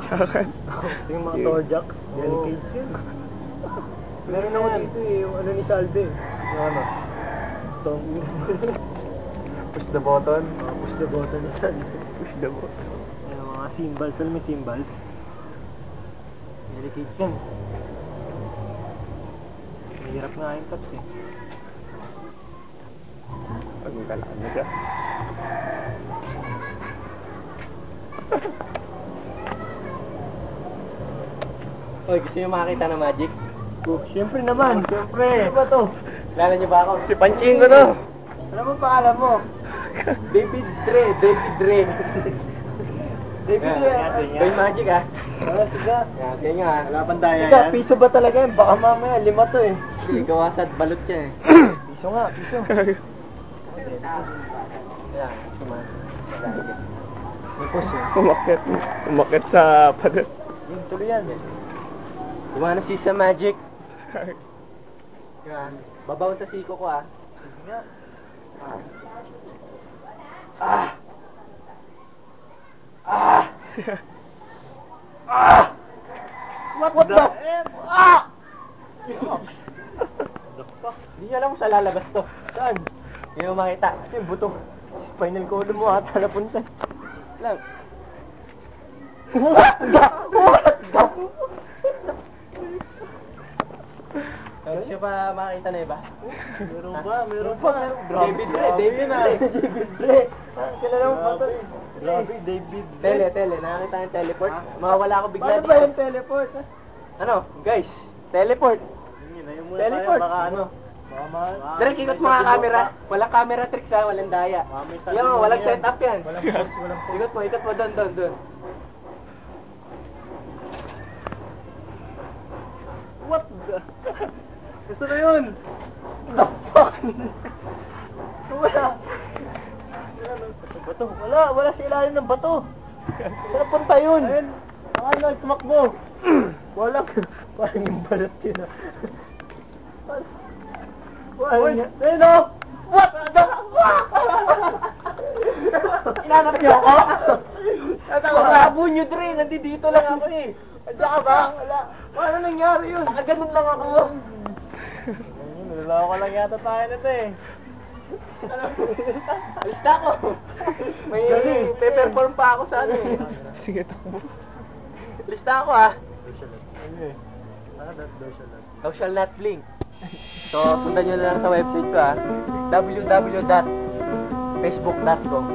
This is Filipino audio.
Saan? Yung mga Torjak, Delicate yun. Meron naman dito eh, yung ano ni Salve. Yung ano? Push the button. Push the button ni Salve. Push the button. Yung mga symbols, alam mo yung symbols? Delicate yan. Mahirap nga yung touch eh. Pag nagkalaan na siya. Oy, gusto nyo makakita ng magic? Siyempre naman, siyempre. Ano ba to? Kilala nyo ba ako? Si Panching ko to. Alam mo pangalan mo? David Dre. David Dre, Boy magic ah. Sige. Yan nga. Wala pang daya yan. Sige, piso ba talaga yan? Baka mamaya, 5 to eh. Sige, kawasad, balot yan eh. Piso nga, piso. Yan, suman. May push eh. Umakit sa pader. Yung tuloy yan eh. You wanna see some magic? Yan. Babaw sa siko ko ah. Sige nga. What the? Hindi niya alam kung saan lalabas to. Saan? Hindi mo makita. Yung buto. Spinal cord mo ata napunta. Lang. What the? Ano siya pa makita na iba? Meron ba? Meron pa. David Dre. David Dre. Kilala mo pa to? Grabe, David Dre. Tele. Nakakita yung teleport. Mawawala ako bigla dito. Paano ba yung teleport? Ano? Guys, teleport. Teleport. Baka ano? Dre, ikot mga camera. Walang camera tricks ha, walang daya. Yung, walang setup yan. Ikot mo, doon. What the? Gusto na yun! The fuck? Wala! Bato? Wala sa ilalim ng bato! Saan punta yun? Ayun! Ano, tumakbo! Walang! Parang yung balat yun ah! Ayun o! What the fuck? Inanap niyo ako? Nakabo nyo, Dre! Nandito lang ako eh! Andiyan ka ba? Wala! Paano nangyari yun? Nakaganon lang ako! Nalalaw ka lang yata tayo na ito eh! Alis na ako! May pe-perform pa ako sa ano eh! Sige, takbo. Alis na ako ah! Thou shall not blink. So, sundan nyo lang sa website ko ah, www.facebook.com